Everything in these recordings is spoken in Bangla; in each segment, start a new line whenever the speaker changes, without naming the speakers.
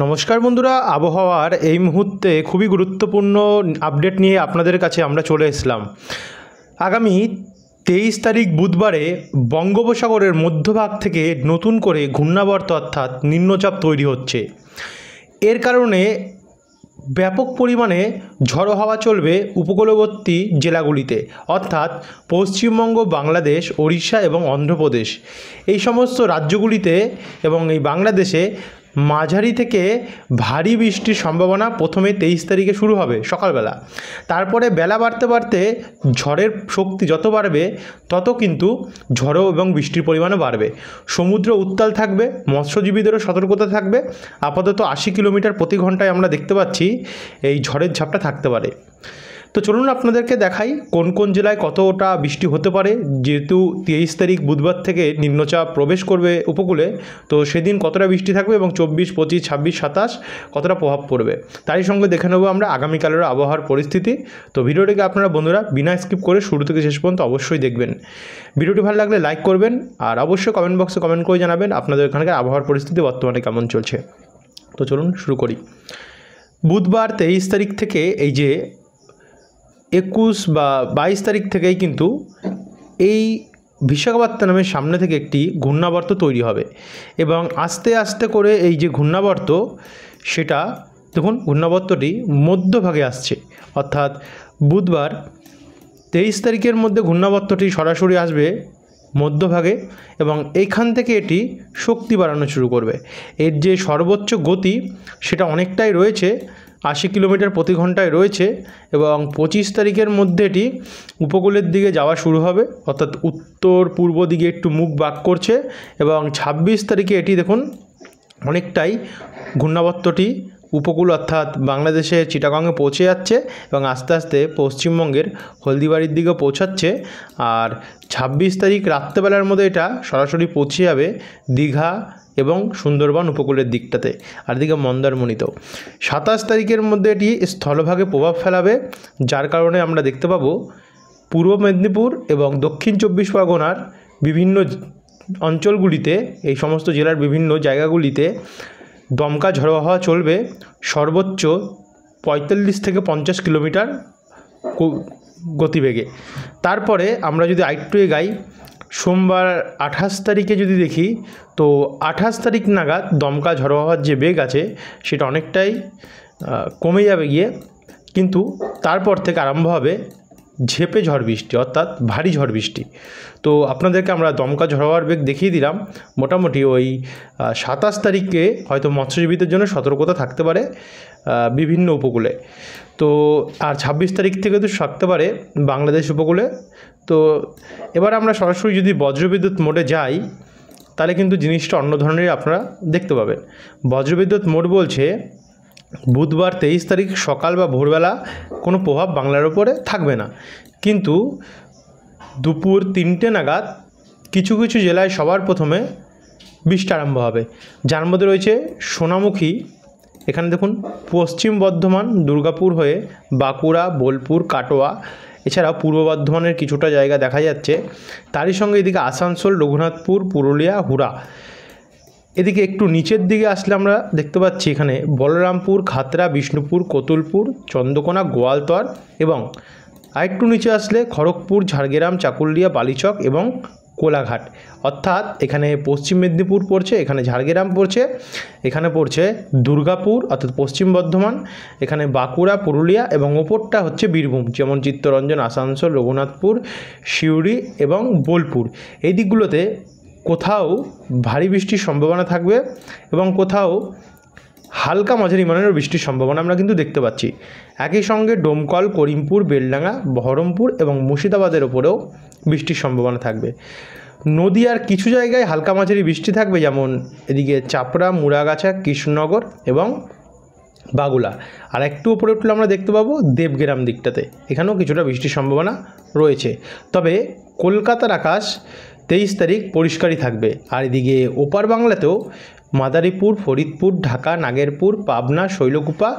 নমস্কার বন্ধুরা, আবহাওয়ার এই মুহূর্তে খুবই গুরুত্বপূর্ণ আপডেট নিয়ে আপনাদের কাছে আমরা চলে এসলাম। আগামী 23 তারিখ বুধবারে বঙ্গোপসাগরের মধ্যভাগ থেকে নতুন করে ঘূর্ণাবর্ত অর্থাৎ নিম্নচাপ তৈরি হচ্ছে। এর কারণে ব্যাপক পরিমাণে ঝড়ো হাওয়া চলবে উপকূলবর্তী জেলাগুলিতে, অর্থাৎ পশ্চিমবঙ্গ, বাংলাদেশ, ওড়িশা এবং অন্ধ্রপ্রদেশ এই সমস্ত রাজ্যগুলিতে এবং এই বাংলাদেশে মাঝারি থেকে ভারী বৃষ্টির সম্ভাবনা প্রথমে 23 তারিখে শুরু হবে সকালবেলা। তারপরে বেলা বাড়তে বাড়তে ঝড়ের শক্তি যত বাড়বে তত কিন্তু ঝড়ো এবং বৃষ্টির পরিমাণও বাড়বে। সমুদ্র উত্তাল থাকবে, মৎস্যজীবীদেরও সতর্কতা থাকবে। আপাতত 80 কিলোমিটার প্রতি ঘন্টায় আমরা দেখতে পাচ্ছি এই ঝড়ের ঝাপটা থাকতে পারে। তো চলুন আপনাদেরকে দেখাই কোন কোন জেলায় কতটা বৃষ্টি হতে পারে। যেহেতু 23 তারিখ বুধবার থেকে নিম্নচাপ প্রবেশ করবে উপকূলে, তো সেদিন কতটা বৃষ্টি থাকবে এবং 24, 25, 26, 27 কতটা প্রভাব পড়বে তারই সঙ্গে দেখে নেব আমরা আগামীকালের আবহাওয়ার পরিস্থিতি। তো ভিডিওটিকে আপনারা বন্ধুরা বিনা স্কিপ করে শুরু থেকে শেষ পর্যন্ত অবশ্যই দেখবেন। ভিডিওটি ভালো লাগলে লাইক করবেন আর অবশ্যই কমেন্ট বক্সে কমেন্ট করে জানাবেন আপনাদের এখানকার আবহাওয়ার পরিস্থিতি বর্তমানে কেমন চলছে। তো চলুন শুরু করি। বুধবার 23 তারিখ থেকে এই যে 21 বা 22 তারিখ থেকেই কিন্তু এই বিশাখাপত্তনমের সামনে থেকে একটি ঘূর্ণাবর্ত তৈরি হবে এবং আস্তে আস্তে করে এই যে ঘূর্ণাবর্ত, সেটা দেখুন ঘূর্ণাবর্তটি মধ্যভাগে আসছে, অর্থাৎ বুধবার 23 তারিখের মধ্যে ঘূর্ণাবর্তটি সরাসরি আসবে মধ্যভাগে এবং এইখান থেকে এটি শক্তি বাড়ানো শুরু করবে। এর যে সর্বোচ্চ গতি সেটা অনেকটাই রয়েছে, 80 কিলোমিটার প্রতি ঘন্টায় রয়েছে এবং 25 তারিখের মধ্যে এটি উপকূলের দিকে যাওয়া শুরু হবে, অর্থাৎ উত্তর পূর্ব দিকে একটু মুখ বাঁক করছে এবং 26 তারিখে এটি দেখুন অনেকটাই ঘূর্ণাবর্তটি উপকূল অর্থাৎ বাংলাদেশে চিটাগংয়ে পৌঁছে যাচ্ছে এবং আস্তে আস্তে পশ্চিমবঙ্গের হলদিবাড়ির দিকে পৌঁছাচ্ছে। আর 26 তারিখ রাত্রেবেলার মধ্যে এটা সরাসরি পৌঁছে যাবে দীঘা এবং সুন্দরবন উপকূলের দিকটাতে, আর দিকে মন্দারমণিতেও। 27 তারিখের মধ্যে এটি স্থলভাগে প্রভাব ফেলাবে, যার কারণে আমরা দেখতে পাবো পূর্ব মেদিনীপুর এবং দক্ষিণ 24 পরগনার বিভিন্ন অঞ্চলগুলিতে, এই সমস্ত জেলার বিভিন্ন জায়গাগুলিতে দমকা ঝড়ো হাওয়া চলবে সর্বোচ্চ 45 থেকে 50 কিলোমিটার গতিবেগে। তারপরে আমরা যদি আরেকটু এগাই, সোমবার 28 তারিখে যদি দেখি, তো 28 তারিখ নাগাদ দমকা ঝড়ো হাওয়ার যে বেগ আছে সেটা অনেকটাই কমে যাবে গিয়ে, কিন্তু তারপর থেকে আরম্ভ হবে ঝেঁপে ঝড় বৃষ্টি অর্থাৎ ভারী ঝড় বৃষ্টি। তো আপনাদেরকে আমরা দমকা ঝড়ো হাওয়ার বেগ দেখিয়ে দিলাম। মোটামুটি ওই 27 তারিখে হয়তো মৎস্যজীবীদের জন্য সতর্কতা থাকতে পারে বিভিন্ন উপকূলে। তো আর 26 তারিখ থেকে তো থাকতে পারে বাংলাদেশ উপকূলে। তো এবার আমরা সরাসরি যদি বজ্রবিদ্যুৎ মোডে যাই তাহলে কিন্তু জিনিসটা অন্য ধরনেরই আপনারা দেখতে পাবেন। বজ্রবিদ্যুৎ মোড বলছে বুধবার 23 তারিখ সকাল বা ভোরবেলা কোনো প্রভাব বাংলার ওপরে থাকবে না, কিন্তু দুপুর 3টে নাগাদ কিছু কিছু জেলায় সবার প্রথমে বৃষ্টি আরম্ভ হবে, যার মধ্যে রয়েছে সোনামুখী, এখানে দেখুন পশ্চিম বর্ধমান, দুর্গাপুর হয়ে বাঁকুড়া, বোলপুর, কাটোয়া, এছাড়াও পূর্ব বর্ধমানের কিছুটা জায়গা দেখা যাচ্ছে। তারই সঙ্গে এদিকে আসানসোল, রঘুনাথপুর, পুরুলিয়া, হুড়া। এদিকে একটু নিচের দিকে আসলে আমরা দেখতে পাচ্ছি এখানে বলরামপুর, খাতড়া, বিষ্ণুপুর, কতুলপুর, চন্দ্রকোনা, গোয়ালতর এবং আরেকটু নিচে আসলে খড়গপুর, ঝাড়গ্রাম, চাকুলিয়া, বালিচক এবং কোলাঘাট। অর্থাৎ এখানে পশ্চিম মেদিনীপুর পড়ছে, এখানে ঝাড়গ্রাম পড়ছে, এখানে পড়ছে দুর্গাপুর অর্থাৎ পশ্চিম বর্ধমান, এখানে বাঁকুড়া, পুরুলিয়া এবং ওপরটা হচ্ছে বীরভূম, যেমন চিত্তরঞ্জন, আসানসোল, রঘুনাথপুর, সিউড়ি এবং বোলপুর। এই দিকগুলোতে কোথাও ভারী বৃষ্টির সম্ভাবনা থাকবে এবং কোথাও হালকা মাঝারি মানের বৃষ্টির সম্ভাবনা আমরা কিন্তু দেখতে পাচ্ছি। একই সঙ্গে ডোমকল, করিমপুর, বেলডাঙ্গা, বহরমপুর এবং মুর্শিদাবাদের ওপরেও বৃষ্টির সম্ভাবনা থাকবে। নদীয়ার কিছু জায়গায় হালকা মাঝারি বৃষ্টি থাকবে, যেমন এদিকে চাপড়া, মুড়াগাছা, কৃষ্ণনগর এবং বাগুলা। আর একটু উপরে উঠলে আমরা দেখতে পাবো দেবগ্রাম দিকটাতে, এখানেও কিছুটা বৃষ্টির সম্ভাবনা রয়েছে। তবে কলকাতার আকাশ 23 তারিখ পরিষ্কারই থাকবে। আর এদিকে ওপার বাংলাতেও মাদারীপুর, ফরিদপুর, ঢাকা, নাগেরপুর, পাবনা, শৈলকুপা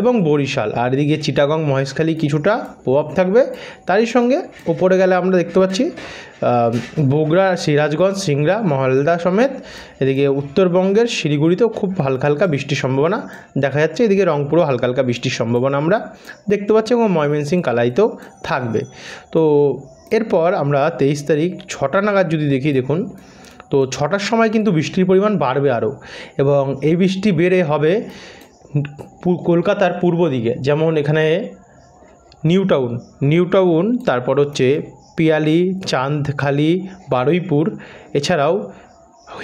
এবং বরিশাল। আর এদিকে চিটাগং, মহেশখালী কিছুটা প্রভাব থাকবে। তারই সঙ্গে ওপরে গেলে আমরা দেখতে পাচ্ছি বগুড়া, সিরাজগঞ্জ, সিংড়া, মহালদা সমেত এদিকে উত্তরবঙ্গের শিলিগুড়িতেও খুব হালকা হালকা বৃষ্টির সম্ভাবনা দেখা যাচ্ছে। এদিকে রংপুরও হালকা হালকা বৃষ্টির সম্ভাবনা আমরা দেখতে পাচ্ছি এবং ময়মনসিংহ, কালাইতেও থাকবে। তো এরপর আমরা 23 তারিখ 6টা নাগাদ যদি দেখি, দেখুন তো 6টার সময় কিন্তু বৃষ্টির পরিমাণ বাড়বে আরও, এবং এই বৃষ্টি বেড়ে হবে কলকাতার পূর্ব দিকে, যেমন এখানে নিউ টাউন, তারপর হচ্ছে পিয়ালি, চাঁদখালি, বারুইপুর, এছাড়াও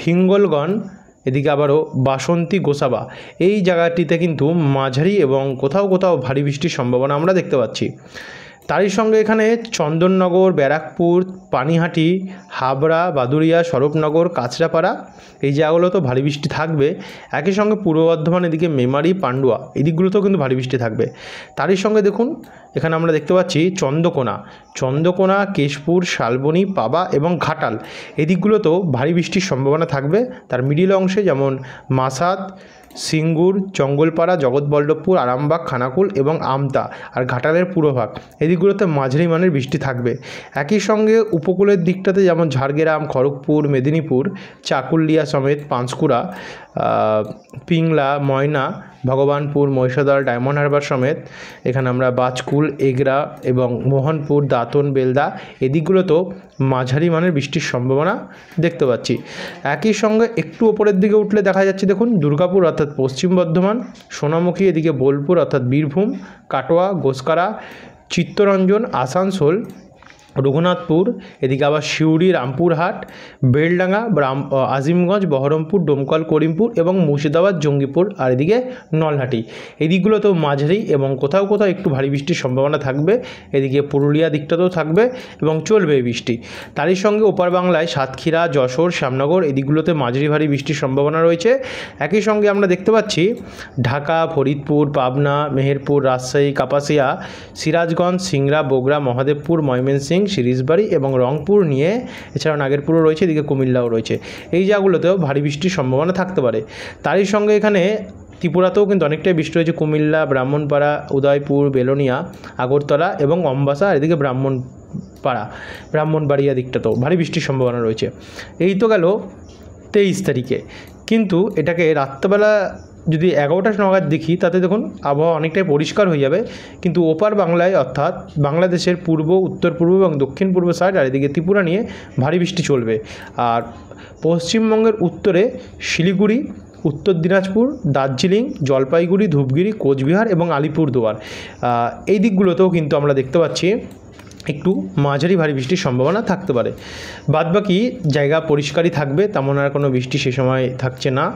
হিঙ্গলগঞ্জ, এদিকে আবারও বাসন্তী, গোসাবা, এই জায়গাটিতে কিন্তু মাঝারি এবং কোথাও কোথাও ভারী বৃষ্টির সম্ভাবনা আমরা দেখতে পাচ্ছি। তারই সঙ্গে এখানে চন্দননগর, ব্যারাকপুর, পানিহাটি, হাবড়া, বাদুড়িয়া, স্বরূপনগর, কাঁচরাপাড়া, এই জায়গাগুলোতেও ভারী বৃষ্টি থাকবে। একই সঙ্গে পূর্ব বর্ধমান, এদিকে মেমারি, পান্ডুয়া, এই দিকগুলোতেও কিন্তু ভারী বৃষ্টি থাকবে। তারই সঙ্গে দেখুন এখানে আমরা দেখতে পাচ্ছি চন্দ্রকোনা, কেশপুর, শালবনী, পাবা এবং ঘাটাল, এই দিকগুলোতেও ভারী বৃষ্টির সম্ভাবনা থাকবে। তার মিডিল অংশে যেমন মাসাদ, সিঙ্গুর, জঙ্গলপাড়া, জগৎবল্লভপুর, আরামবাগ, খানাকুল এবং আমতা আর ঘাটালের পুরোভাগ, এই দিকগুলোতে মাঝারি মানের বৃষ্টি থাকবে। একই সঙ্গে উপকূলের দিকটাতে যেমন ঝাড়গ্রাম, খড়গপুর, মেদিনীপুর, চাকুলিয়া সমেত পাঁশকুড়া, পিংলা, ময়না, ভগবানপুর, মহিষাদল, ডায়মন্ড হারবার সমেত এখানে আমরা বাজকুল, এগরা এবং মোহনপুর, দাঁতন, বেলদা, এদিকগুলোতেও মাঝারি মানের বৃষ্টির সম্ভাবনা দেখতে পাচ্ছি। একই সঙ্গে একটু ওপরের দিকে উঠলে দেখা যাচ্ছে, দেখুন দুর্গাপুর অর্থাৎ পশ্চিম বর্ধমান, সোনামুখী, এদিকে বোলপুর অর্থাৎ বীরভূম, কাটোয়া, গোসকারা, চিত্তরঞ্জন, আসানসোল, রঘুনাথপুর, এদিকে আবার সিউড়ি, রামপুরহাট, বেলডাঙ্গা, আজিমগঞ্জ, বহরমপুর, ডোমকল, করিমপুর এবং মুর্শিদাবাদ, জঙ্গিপুর আর এদিকে নলহাটি, এই দিকগুলোতেও মাঝারি এবং কোথাও কোথাও একটু ভারী বৃষ্টির সম্ভাবনা থাকবে। এদিকে পুরুলিয়া দিকটাতেও থাকবে এবং চলবে এই বৃষ্টি। তারই সঙ্গে ওপার বাংলায় সাতক্ষীরা, যশোর, শ্যামনগর, এই দিকগুলোতে মাঝারি ভারী বৃষ্টির সম্ভাবনা রয়েছে। একই সঙ্গে আমরা দেখতে পাচ্ছি ঢাকা, ফরিদপুর, পাবনা, মেহেরপুর, রাজশাহী, কাপাসিয়া, সিরাজগঞ্জ, সিংড়া, বগুড়া, মহাদেবপুর, ময়মনসিংহ, সিরিজবাড়ি এবং রংপুর নিয়ে এছাড়াও নাগেরপুরও রয়েছে, এদিকে কুমিল্লাও রয়েছে, এই জায়গাগুলোতেও ভারী বৃষ্টির সম্ভাবনা থাকতে পারে। তারই সঙ্গে এখানে ত্রিপুরাতেও কিন্তু অনেকটাই বৃষ্টি হয়েছে, কুমিল্লা, ব্রাহ্মণপাড়া, উদয়পুর, বেলোনিয়া, আগরতলা এবং অম্বাসা, এদিকে ব্রাহ্মণবাড়িয়া দিকটাতেও ভারী বৃষ্টির সম্ভাবনা রয়েছে। এই তো গেল 23 তারিখে, কিন্তু এটাকে রাত্রেবেলা যদি 11টা নাগাদ দেখি, তাতে দেখুন আবহাওয়া অনেকটাই পরিষ্কার হয়ে যাবে, কিন্তু ওপার বাংলায় অর্থাৎ বাংলাদেশের পূর্ব, উত্তর পূর্ব এবং দক্ষিণ পূর্ব সাইড আর এদিকে ত্রিপুরা নিয়ে ভারী বৃষ্টি চলবে। আর পশ্চিমবঙ্গের উত্তরে শিলিগুড়ি, উত্তর দিনাজপুর, দার্জিলিং, জলপাইগুড়ি, ধূপগুড়ি, কোচবিহার এবং আলিপুরদুয়ার, এই দিকগুলোতেও কিন্তু আমরা দেখতে পাচ্ছি একটু মাঝারি ভারী বৃষ্টির সম্ভাবনা থাকতে পারে। বাদবাকি জায়গা পরিষ্কারই থাকবে, তেমন আর কোনো বৃষ্টি সে সময় থাকছে না।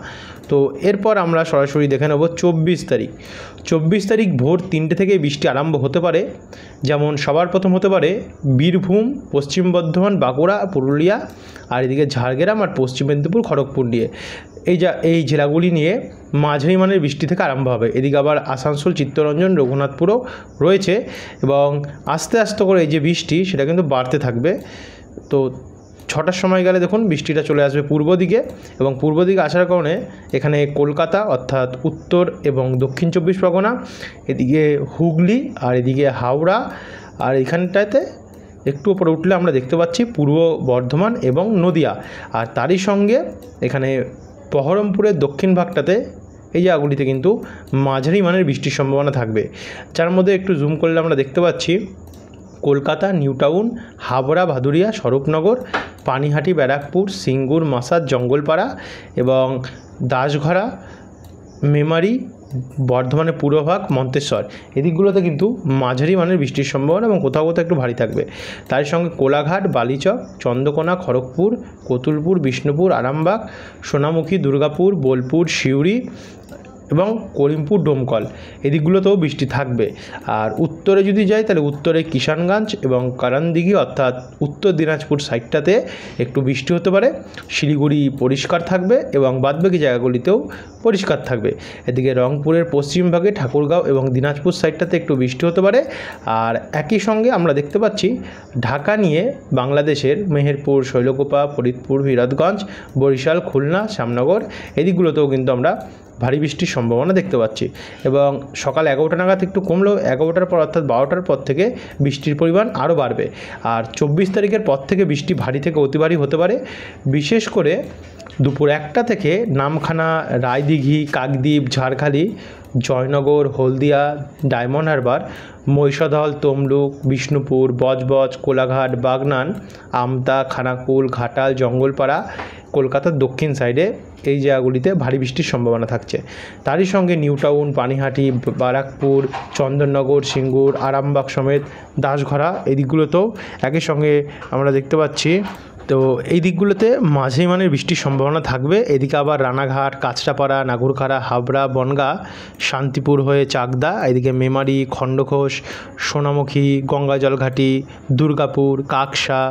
তো এরপর আমরা সরাসরি দেখে নেব 24 তারিখ ভোর 3টে থেকে বৃষ্টি আরম্ভ হতে পারে। যেমন সবার প্রথম হতে পারে বীরভূম, পশ্চিম বর্ধমান, বাঁকুড়া, পুরুলিয়া আর এদিকে ঝাড়গ্রাম আর পশ্চিম মেদিনীপুর, খড়গপুর নিয়ে এই জেলাগুলি নিয়ে মাঝারি মানের বৃষ্টি থেকে আরম্ভ হবে। এদিকে আবার আসানসোল, চিত্তরঞ্জন, রঘুনাথপুরও রয়েছে এবং আস্তে আস্তে করে এই যে বৃষ্টি সেটা কিন্তু বাড়তে থাকবে। তো 6টার সময় গেলে দেখুন বৃষ্টিটা চলে আসবে পূর্ব দিকে, এবং পূর্ব দিকে আসার কারণে এখানে কলকাতা অর্থাৎ উত্তর এবং দক্ষিণ 24 পরগনা, এদিকে হুগলি আর এদিকে হাওড়া, আর এখানটাতে একটু উপরে উঠলে আমরা দেখতে পাচ্ছি পূর্ব বর্ধমান এবং নদিয়া, আর তারই সঙ্গে এখানে বহরমপুরের দক্ষিণ ভাগটাতে এই জায়গাগুলিতে কিন্তু মাঝারি মানের বৃষ্টির সম্ভাবনা থাকবে, যার মধ্যে একটু জুম করলে আমরা দেখতে পাচ্ছি কলকাতা, নিউ টাউন, হাবড়া, ভাদুরিয়া, স্বরূপনগর, পানিহাটি, ব্যারাকপুর, সিঙ্গুর, মাসাদ, জঙ্গলপাড়া এবং দাসঘরা, মেমারি, বর্ধমানের পূর্বভাগ, মন্তেশ্বর, এদিকগুলোতে কিন্তু মাঝারি মানের বৃষ্টির সম্ভাবনা এবং কোথাও কোথাও একটু ভারী থাকবে। তার সঙ্গে কোলাঘাট, বালিচক, চন্দ্রকোনা, খড়গপুর, কতুলপুর, বিষ্ণুপুর, আরামবাগ, সোনামুখী, দুর্গাপুর, বোলপুর, সিউড়ি, এবং করিমপুর ডোমকল এদিকগুলোতেও বৃষ্টি থাকবে। আর উত্তরে যদি যাই তাহলে উত্তরে কিষানগঞ্জ এবং কারানদিঘি অর্থাৎ উত্তর দিনাজপুর সাইডটাতে একটু বৃষ্টি হতে পারে। শিলিগুড়ি পরিষ্কার থাকবে এবং বাদবাকি জায়গাগুলিতেও পরিষ্কার থাকবে। এদিকে রংপুরের পশ্চিমভাগে ঠাকুরগাঁও এবং দিনাজপুর সাইডটাতে একটু বৃষ্টি হতে পারে। আর একই সঙ্গে আমরা দেখতে পাচ্ছি ঢাকা নিয়ে বাংলাদেশের মেহেরপুর, শৈলকুপা, ফরিদপুর, হিরাতগঞ্জ, বরিশাল, খুলনা, শ্যামনগর এদিকগুলোতেও কিন্তু আমরা ভারী বৃষ্টির সম্ভাবনা দেখতে পাচ্ছি। এবং সকাল 11টা নাগাদ একটু কমলেও 11টার পর অর্থাৎ 12টার পর থেকে বৃষ্টির পরিমাণ আরও বাড়বে। আর 24 তারিখের পর থেকে বৃষ্টি ভারী থেকে অতি ভারী হতে পারে। বিশেষ করে দুপুর 1টা থেকে নামখানা, রায়দিঘি, কাকদ্বীপ, ঝাড়খালি, জয়নগর, হলদিয়া, ডায়মন্ড হারবার, মহিষাদল, তমলুক, বিষ্ণুপুর, বজবজ, কোলাঘাট, বাগনান, আমতা, খানাকুল, ঘাটাল, জঙ্গলপাড়া, কলকাতার দক্ষিণ সাইডে এই জায়গাগুলিতে ভারী বৃষ্টির সম্ভাবনা থাকছে। তারই সঙ্গে নিউ টাউন, পানিহাটি, বারাকপুর, চন্দননগর, সিঙ্গুর, আরামবাগ সমেত দাসঘরা এই দিকগুলোতেও একই সঙ্গে আমরা দেখতে পাচ্ছি। তো এই দিকগুলোতে মাঝে মানের বৃষ্টির সম্ভাবনা থাকবে। এদিকে আবার রানাঘাট, কাঁচরাপাড়া, নাগরখাড়া, হাবড়া, বনগাঁ, শান্তিপুর হয়ে চাকদা, এদিকে মেমারি, খণ্ডঘোষ, সোনামুখী, গঙ্গাজলঘাটি, দুর্গাপুর, কাকসা,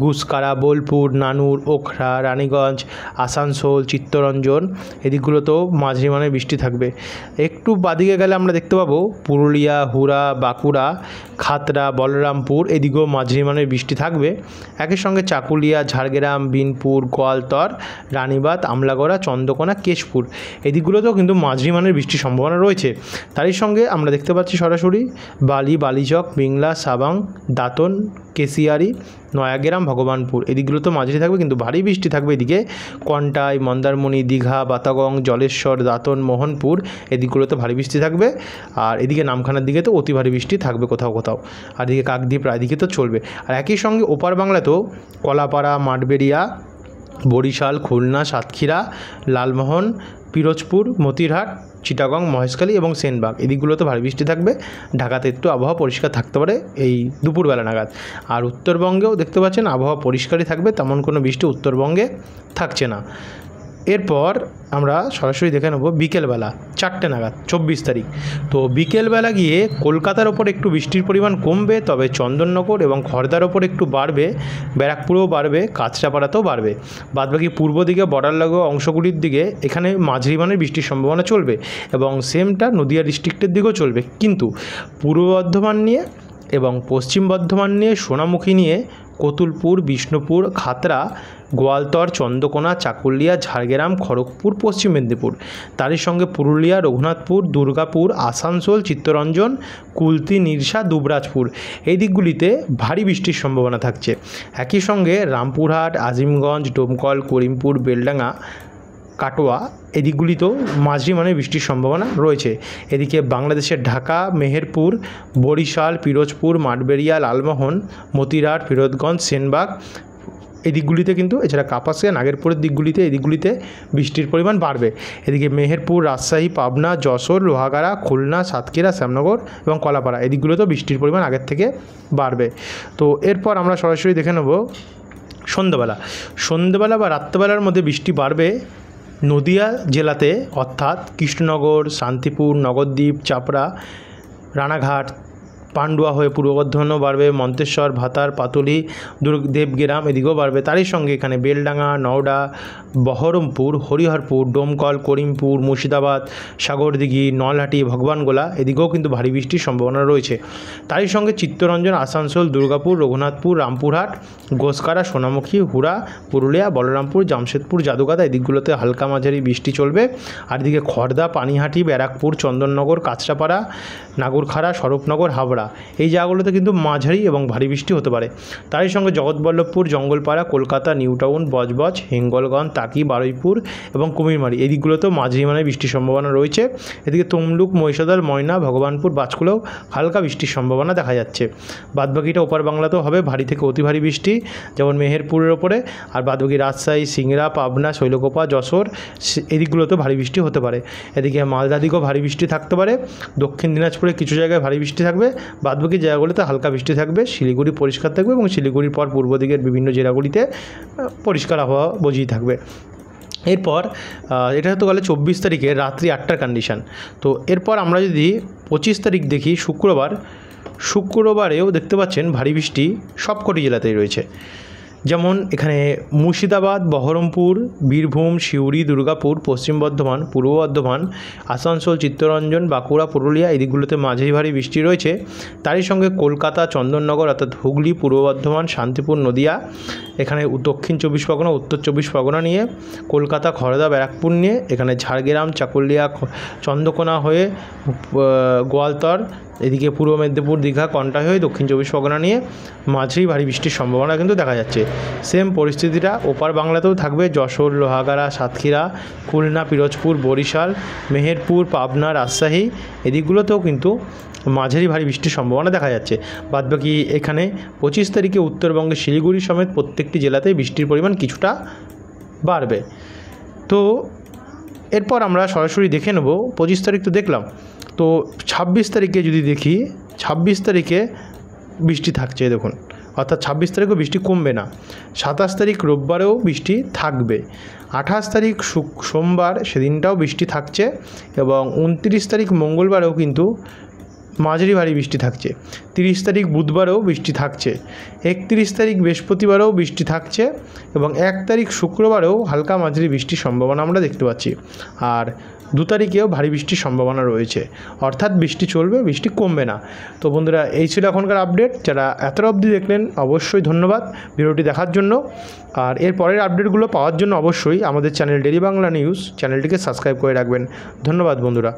গুসকারা, বোলপুর, নানুর, ওখরা, রানীগঞ্জ, আসানসোল, চিত্তরঞ্জন এদিকগুলোতেও মাঝে মানের বৃষ্টি থাকবে। একটু বাদিকে গেলে আমরা দেখতে পাবো পুরুলিয়া, হুড়া, বাঁকুড়া, খাতড়া, বলরামপুর এদিকেও মাঝারি মানের বৃষ্টি থাকবে। একই সঙ্গে চাকুলিয়া, ঝাড়গ্রাম, বিনপুর, গোয়ালতর, রানীবাঁধ, আমলাগড়া, চন্দ্রকোনা, কেশপুর এদিকগুলোতেও কিন্তু মাঝারি মানের বৃষ্টির সম্ভাবনা রয়েছে। তারই সঙ্গে আমরা দেখতে পাচ্ছি সরাসরি বালি, বালিচক, বিংলা, সাবাং, দাঁতন, কেশিয়ারি, নয়াগ্রাম, ভগবানপুর এদিকগুলোতেও মাঝারি থাকবে, কিন্তু ভারী বৃষ্টি থাকবে এদিকে কন্টাই, মন্দারমণি, দীঘা, বাতাগং, জলেশ্বর, দাঁতন, মোহনপুর এদিকগুলোতে ভারী বৃষ্টি থাকবে। আর এদিকে নামখানার দিকে তো অতি ভারী বৃষ্টি থাকবে কোথাও কোথাও। আর এদিকে কাকদ্বীপ, রায়দিকে তো চলবে। আর একই সঙ্গে ওপার বাংলাতেও কলাপাড়া, মাঠবেড়িয়া, বরিশাল, খুলনা, সাতক্ষীরা, লালমোহন, পিরোজপুর, মতিরহাট, চিটাগং, মহেশখালী এবং সেনবাগ এদিকগুলোতে ভারী বৃষ্টি থাকবে। ঢাকাতে একটু আবহাওয়া পরিষ্কার থাকতে পারে এই দুপুরবেলা নাগাদ। আর উত্তরবঙ্গেও দেখতে পাচ্ছেন আবহাওয়া পরিষ্কারই থাকবে, তেমন কোনো বৃষ্টি উত্তরবঙ্গে থাকছে না। এরপর আমরা সরাসরি দেখে নেব বিকেলবেলা 4টে নাগাদ 24 তারিখ। তো বিকেলবেলা গিয়ে কলকাতার ওপর একটু বৃষ্টির পরিমাণ কমবে, তবে চন্দননগর এবং খড়দার ওপর একটু বাড়বে, ব্যারাকপুরেও বাড়বে, কাঁচরাপাড়াতেও বাড়বে। বাদবাকি পূর্ব দিকে বর্ডার লাগোয়া অংশগুলির দিকে এখানে মাঝারি মানের বৃষ্টির সম্ভাবনা চলবে এবং সেমটা নদিয়া ডিস্ট্রিক্টের দিকেও চলবে। কিন্তু পূর্ব বর্ধমান নিয়ে এবং পশ্চিম বর্ধমান নিয়ে, সোনামুখী নিয়ে, কতুলপুর, বিষ্ণুপুর, খাতড়া, গোয়ালতর, চন্দ্রকোনা, চাকুলিয়া, ঝাড়গ্রাম, খড়গপুর, পশ্চিম মেদিনীপুর, তারই সঙ্গে পুরুলিয়া, রঘুনাথপুর, দুর্গাপুর, আসানসোল, চিত্তরঞ্জন, কুলতি, নিরসা, দুবরাজপুর এই দিকগুলিতে ভারী বৃষ্টির সম্ভাবনা থাকছে। একই সঙ্গে রামপুরহাট, আজিমগঞ্জ, ডোমকল, করিমপুর, বেলডাঙ্গা, কাটোয়া এদিকগুলিতেও মাঝারি মানের বৃষ্টির সম্ভাবনা রয়েছে। এদিকে বাংলাদেশের ঢাকা, মেহেরপুর, বরিশাল, পিরোজপুর, মাঠবেড়িয়া, লালমোহন, মতিরহাট, ফিরোজগঞ্জ, সেনবাগ এদিকগুলিতে কিন্তু, এছাড়া কাপাসিয়া, নাগেরপুরের দিকগুলিতে এদিকগুলিতে বৃষ্টির পরিমাণ বাড়বে। এদিকে মেহেরপুর, রাজশাহী, পাবনা, যশোর, লোহাগাড়া, খুলনা, সাতক্ষীরা, শ্যামনগর এবং কলাপাড়া এদিকগুলোতেও বৃষ্টির পরিমাণ আগের থেকে বাড়বে। তো এরপর আমরা সরাসরি দেখে নেব সন্ধ্যেবেলা বা রাত্রেবেলার মধ্যে বৃষ্টি বাড়বে নদিয়া জেলাতে, অর্থাৎ কৃষ্ণনগর, শান্তিপুর, নগরদ্বীপ, চাপড়া, রানাঘাট, পান্ডুয়া হয়ে পূর্ব বর্ধমানেও বাড়বে, মন্তেশ্বর, ভাতার, পাতুলি, দেবগ্রাম এদিকেও বাড়বে। তারই সঙ্গে এখানে বেলডাঙ্গা, নওডা, বহরমপুর, হরিহরপুর, ডোমকল, করিমপুর, মুর্শিদাবাদ, সাগরদিঘি, নলহাটি, ভগবানগোলা এদিকেও কিন্তু ভারী বৃষ্টির সম্ভাবনা রয়েছে। তারই সঙ্গে চিত্তরঞ্জন, আসানসোল, দুর্গাপুর, রঘুনাথপুর, রামপুরহাট, গোসকারা, সোনামুখী, হুড়া, পুরুলিয়া, বলরামপুর, জামশেদপুর, জাদুগাদা এদিকগুলোতে হালকা মাঝারি বৃষ্টি চলবে। আর এদিকে খড়দা, পানিহাটি, ব্যারাকপুর, চন্দননগর, কাঁচরাপাড়া, নাগরখাড়া, স্বরূপনগর, হাবড়া এই জায়গাগুলোতে কিন্তু মাঝারি এবং ভারী বৃষ্টি হতে পারে। তারই সঙ্গে জগৎবল্লভপুর, জঙ্গলপাড়া, কলকাতা, নিউ টাউন, বজবজ, হিঙ্গলগঞ্জ, তাকি, বারুইপুর এবং কুমিরমারি এই দিকগুলোতেও মাঝারি মানের বৃষ্টির সম্ভাবনা রয়েছে। এদিকে তমলুক, মহিষাদল, ময়না, ভগবানপুর, বাজকুলেও হালকা বৃষ্টির সম্ভাবনা দেখা যাচ্ছে। বাদবাকিটা ওপার বাংলাতেও হবে ভারী থেকে অতি ভারী বৃষ্টি, যেমন মেহেরপুরের ওপরে। আর বাদবাকি রাজশাহী, সিংড়া, পাবনা, শৈলকুপা, যশোর এদিকগুলোতেও ভারী বৃষ্টি হতে পারে। এদিকে মালদা দিকেও ভারী বৃষ্টি থাকতে পারে। দক্ষিণ দিনাজপুরে কিছু জায়গায় ভারী বৃষ্টি থাকবে, বাদবাকি জায়গাগুলিতে হালকা বৃষ্টি থাকবে। শিলিগুড়ি পরিষ্কার থাকবে এবং শিলিগুড়ির পর পূর্ব দিকের বিভিন্ন জেলাগুলিতে পরিষ্কার আবহাওয়া বজায় থাকবে। এরপর এটা হতে গেলে 24 তারিখে রাত্রি 8টার কন্ডিশান। তো এরপর আমরা যদি 25 তারিখ দেখি শুক্রবারেও দেখতে পাচ্ছেন ভারী বৃষ্টি সবকটি জেলাতেই রয়েছে। যেমন এখানে মুর্শিদাবাদ, বহরমপুর, বীরভূম, সিউড়ি, দুর্গাপুর, পশ্চিম বর্ধমান, পূর্ব বর্ধমান, আসানসোল, চিত্তরঞ্জন, বাঁকুড়া, পুরুলিয়া এই দিকগুলোতে মাঝারি ভারী বৃষ্টি রয়েছে। তারই সঙ্গে কলকাতা, চন্দননগর অর্থাৎ হুগলি, পূর্ব বর্ধমান, শান্তিপুর, নদিয়া, এখানে দক্ষিণ 24 পরগনা, উত্তর 24 পরগনা নিয়ে, কলকাতা, খড়দা, ব্যারাকপুর নিয়ে, এখানে ঝাড়গ্রাম, চাকুলিয়া, চন্দ্রকোনা হয়ে গোয়ালতর, এদিকে পূর্ব মেদিনীপুর, দীঘা, কন্টাই হয়ে দক্ষিণ 24 পরগনা নিয়ে মাঝারি ভারী বৃষ্টির সম্ভাবনা কিন্তু দেখা যাচ্ছে। সেম পরিস্থিতিটা ওপার বাংলাতেও থাকবে। যশোর, লোহাগাড়া, সাতক্ষীরা, খুলনা, পিরোজপুর, বরিশাল, মেহেরপুর, পাবনা, রাজশাহী এদিকগুলোতেও কিন্তু মাঝারি ভারী বৃষ্টির সম্ভাবনা দেখা যাচ্ছে। বাদবাকি এখানে 25 তারিখে উত্তরবঙ্গে শিলিগুড়ি সমেত প্রত্যেকটি জেলাতেই বৃষ্টির পরিমাণ কিছুটা বাড়বে। তো এরপর আমরা সরাসরি দেখে নেব 25 তারিখ তো দেখলাম। তো 26 তারিখে যদি দেখি, 26 তারিখে বৃষ্টি থাকছে দেখুন, অর্থাৎ 26 তারিখেও বৃষ্টি কমবে না। 27 তারিখ রোববারেও বৃষ্টি থাকবে। 28 তারিখ সোমবার সেদিনটাও বৃষ্টি থাকছে এবং 29 তারিখ মঙ্গলবারেও কিন্তু মাঝারি ভারী বৃষ্টি থাকছে। 30 তারিখ বুধবারেও বৃষ্টি থাকছে। 31 তারিখ বৃহস্পতিবারেও বৃষ্টি থাকছে এবং 1 তারিখ শুক্রবারেও হালকা মাঝারি বৃষ্টির সম্ভাবনা আমরা দেখতে পাচ্ছি। আর 2 তারিখেও ভারী বৃষ্টির সম্ভাবনা রয়েছে, অর্থাৎ বৃষ্টি চলবে, বৃষ্টি কমবে না। তো বন্ধুরা, এই ছিল এখনকার আপডেট। যারা এতটা অবধি দেখলেন অবশ্যই ধন্যবাদ ভিডিওটি দেখার জন্য। আর এর পরের আপডেটগুলো পাওয়ার জন্য অবশ্যই আমাদের চ্যানেল ডেইলি বাংলা নিউজ চ্যানেলটিকে সাবস্ক্রাইব করে রাখবেন। ধন্যবাদ বন্ধুরা।